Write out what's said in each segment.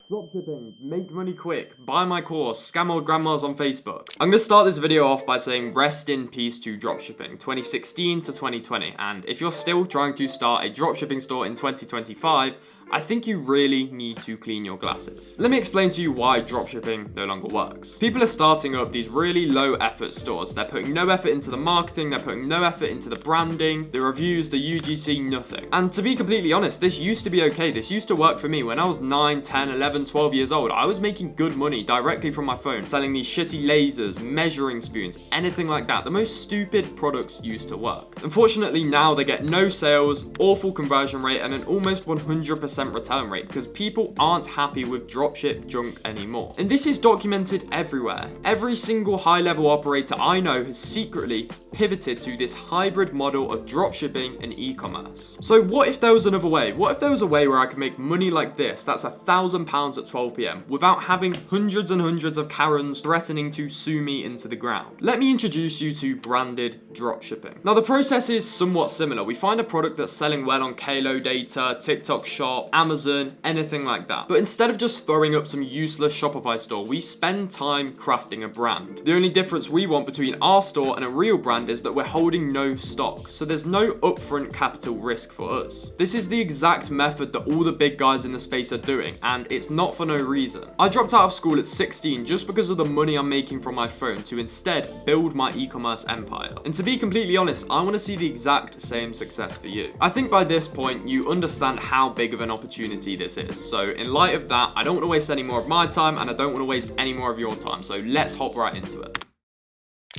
Dropshipping, make money quick, buy my course, scam old grandmas on Facebook. I'm gonna start this video off by saying rest in peace to dropshipping, 2016 to 2020. And if you're still trying to start a dropshipping store in 2025, I think you really need to clean your glasses. Let me explain to you why dropshipping no longer works. People are starting up these really low effort stores. They're putting no effort into the marketing, they're putting no effort into the branding, the reviews, the UGC, nothing. And to be completely honest, this used to be okay. This used to work for me. When I was 9, 10, 11, 12 years old, I was making good money directly from my phone, selling these shitty lasers, measuring spoons, anything like that. The most stupid products used to work. Unfortunately, now they get no sales, awful conversion rate, and an almost 100% return rate because people aren't happy with dropship junk anymore. And this is documented everywhere. Every single high-level operator I know has secretly pivoted to this hybrid model of dropshipping and e-commerce. So what if there was another way? What if there was a way where I could make money like this, that's £1,000 at 12 p.m, without having hundreds and hundreds of Karens threatening to sue me into the ground? Let me introduce you to branded dropshipping. Now the process is somewhat similar. We find a product that's selling well on Kalo data, TikTok Shop, Amazon, anything like that. But instead of just throwing up some useless Shopify store, we spend time crafting a brand. The only difference we want between our store and a real brand is that we're holding no stock, so there's no upfront capital risk for us. This is the exact method that all the big guys in the space are doing, and it's not for no reason. I dropped out of school at 16 just because of the money I'm making from my phone to instead build my e-commerce empire. And to be completely honest, I want to see the exact same success for you. I think by this point, you understand how big of an opportunity this is. So in light of that, I don't want to waste any more of my time and I don't want to waste any more of your time. So let's hop right into it.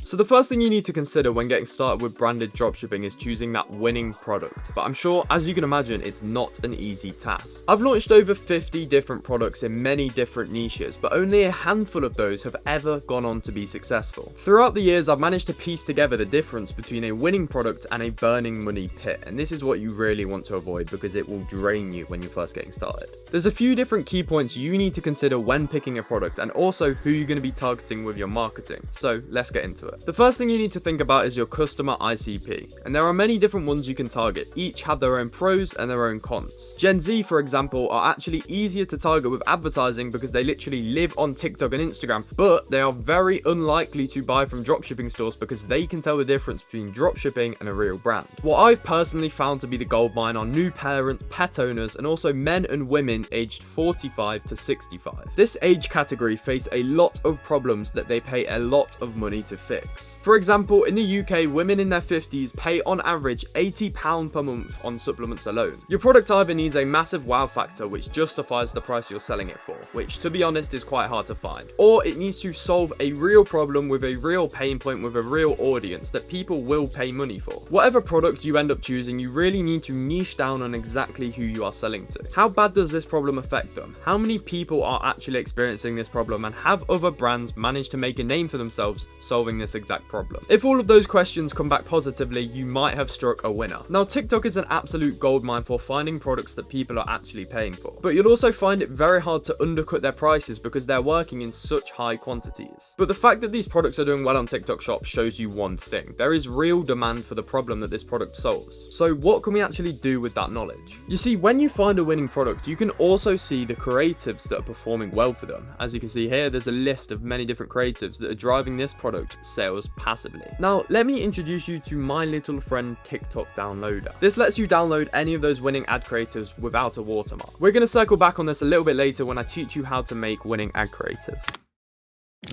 So the first thing you need to consider when getting started with branded dropshipping is choosing that winning product. But I'm sure, as you can imagine, it's not an easy task. I've launched over 50 different products in many different niches, but only a handful of those have ever gone on to be successful. Throughout the years, I've managed to piece together the difference between a winning product and a burning money pit. And this is what you really want to avoid because it will drain you when you're first getting started. There's a few different key points you need to consider when picking a product and also who you're going to be targeting with your marketing. So let's get into it. The first thing you need to think about is your customer ICP, and there are many different ones you can target. Each have their own pros and their own cons. Gen Z, for example, are actually easier to target with advertising because they literally live on TikTok and Instagram, but they are very unlikely to buy from dropshipping stores because they can tell the difference between dropshipping and a real brand. What I've personally found to be the goldmine are new parents, pet owners, and also men and women aged 45 to 65. This age category face a lot of problems that they pay a lot of money to fix. For example, in the UK, women in their 50s pay on average £80 per month on supplements alone. Your product either needs a massive wow factor which justifies the price you're selling it for, which to be honest is quite hard to find, or it needs to solve a real problem with a real pain point with a real audience that people will pay money for. Whatever product you end up choosing, you really need to niche down on exactly who you are selling to. How bad does this problem affect them? How many people are actually experiencing this problem, and have other brands managed to make a name for themselves solving this exact problem? If all of those questions come back positively, you might have struck a winner. Now, TikTok is an absolute goldmine for finding products that people are actually paying for, but you'll also find it very hard to undercut their prices because they're working in such high quantities. But the fact that these products are doing well on TikTok Shop shows you one thing: there is real demand for the problem that this product solves. So what can we actually do with that knowledge? You see, when you find a winning product, you can also see the creatives that are performing well for them. As you can see here, there's a list of many different creatives that are driving this product sales passively. Now, let me introduce you to my little friend TikTok Downloader. This lets you download any of those winning ad creatives without a watermark. We're going to circle back on this a little bit later when I teach you how to make winning ad creatives.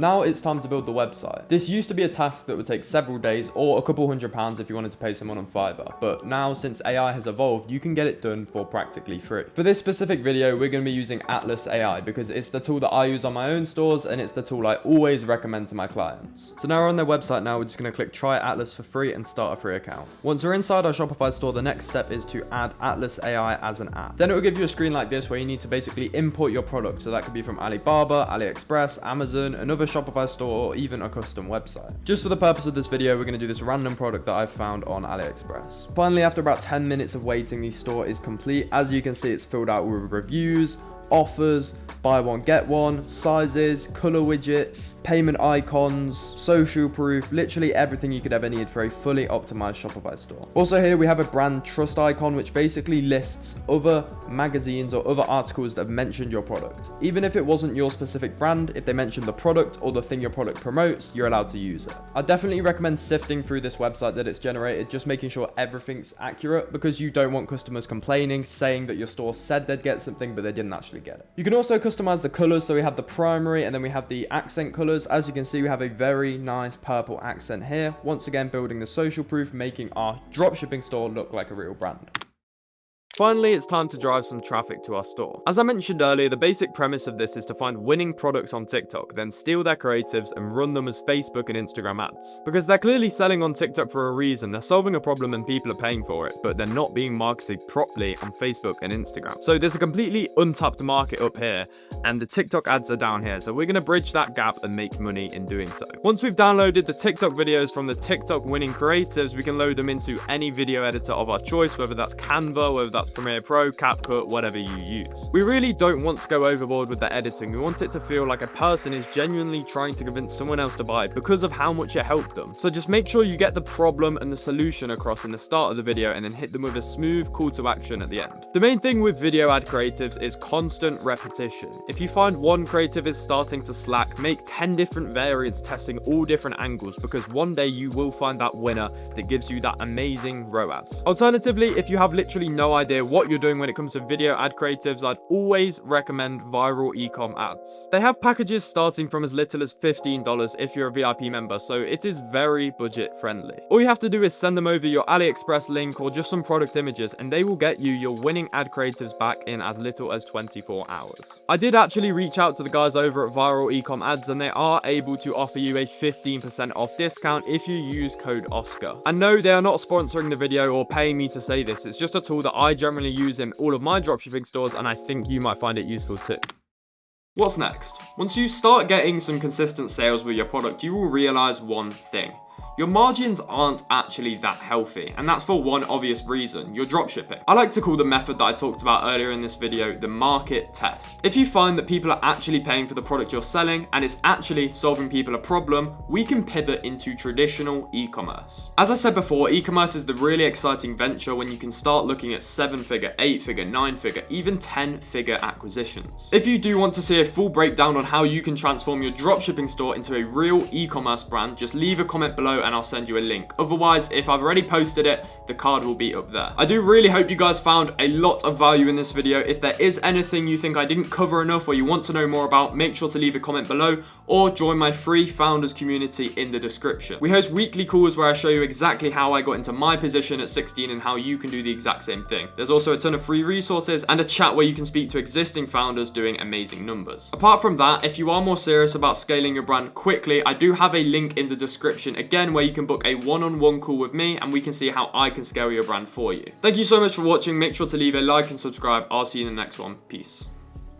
Now it's time to build the website. This used to be a task that would take several days or a couple £100 if you wanted to pay someone on Fiverr, but now since AI has evolved, you can get it done for practically free. For this specific video, we're going to be using Atlas AI because it's the tool that I use on my own stores and it's the tool I always recommend to my clients. So now we're on their website now, we're just going to click try Atlas for free and start a free account. Once we're inside our Shopify store, the next step is to add Atlas AI as an app. Then it will give you a screen like this where you need to basically import your product. So that could be from Alibaba, AliExpress, Amazon, another Shopify store, or even a custom website. Just for the purpose of this video, we're going to do this random product that I've found on AliExpress. Finally, after about 10 minutes of waiting, the store is complete. As you can see, it's filled out with reviews, offers, buy one get one, sizes, color widgets, payment icons, social proof, literally everything you could ever need for a fully optimized Shopify store. Also here we have a brand trust icon, which basically lists other magazines or other articles that have mentioned your product. Even if it wasn't your specific brand, if they mentioned the product or the thing your product promotes, you're allowed to use it. I definitely recommend sifting through this website that it's generated, just making sure everything's accurate, because you don't want customers complaining, saying that your store said they'd get something but they didn't actually get it. You can also customize the colors, so we have the primary and then we have the accent colors. As you can see, we have a very nice purple accent here, once again building the social proof, making our dropshipping store look like a real brand. Finally, it's time to drive some traffic to our store. As I mentioned earlier, the basic premise of this is to find winning products on TikTok, then steal their creatives and run them as Facebook and Instagram ads. Because they're clearly selling on TikTok for a reason, they're solving a problem and people are paying for it, but they're not being marketed properly on Facebook and Instagram. So there's a completely untapped market up here, and the TikTok ads are down here, so we're going to bridge that gap and make money in doing so. Once we've downloaded the TikTok videos from the TikTok winning creatives, we can load them into any video editor of our choice, whether that's Canva, whether that's Premiere Pro, CapCut, whatever you use. We really don't want to go overboard with the editing. We want it to feel like a person is genuinely trying to convince someone else to buy because of how much it helped them. So just make sure you get the problem and the solution across in the start of the video and then hit them with a smooth call to action at the end. The main thing with video ad creatives is constant repetition. If you find one creative is starting to slack, make 10 different variants testing all different angles, because one day you will find that winner that gives you that amazing ROAS. Alternatively, if you have literally no idea what you're doing when it comes to video ad creatives, I'd always recommend viral e-com ads. They have packages starting from as little as $15 if you're a VIP member, so it is very budget friendly. All you have to do is send them over your AliExpress link or just some product images, and they will get you your winning ad creatives back in as little as 24 hours. I did actually reach out to the guys over at Viral Ecom Ads, and they are able to offer you a 15% off discount if you use code Oscar. And no, they are not sponsoring the video or paying me to say this. It's just a tool that I generally use in all of my dropshipping stores, and I think you might find it useful too. What's next? Once you start getting some consistent sales with your product, you will realize one thing. Your margins aren't actually that healthy, and that's for one obvious reason: you're dropshipping. I like to call the method that I talked about earlier in this video the market test. If you find that people are actually paying for the product you're selling and it's actually solving people a problem, we can pivot into traditional e-commerce. As I said before, e-commerce is the really exciting venture when you can start looking at 7-figure, 8-figure, 9-figure, even 10-figure acquisitions. If you do want to see a full breakdown on how you can transform your dropshipping store into a real e-commerce brand, just leave a comment below and I'll send you a link. Otherwise, if I've already posted it, the card will be up there. I do really hope you guys found a lot of value in this video. If there is anything you think I didn't cover enough or you want to know more about, make sure to leave a comment below or join my free founders community in the description. We host weekly calls where I show you exactly how I got into my position at 16 and how you can do the exact same thing. There's also a ton of free resources and a chat where you can speak to existing founders doing amazing numbers. Apart from that, if you are more serious about scaling your brand quickly, I do have a link in the description again where you can book a one-on-one call with me and we can see how I can scale your brand for you. Thank you so much for watching. Make sure to leave a like and subscribe. I'll see you in the next one. Peace.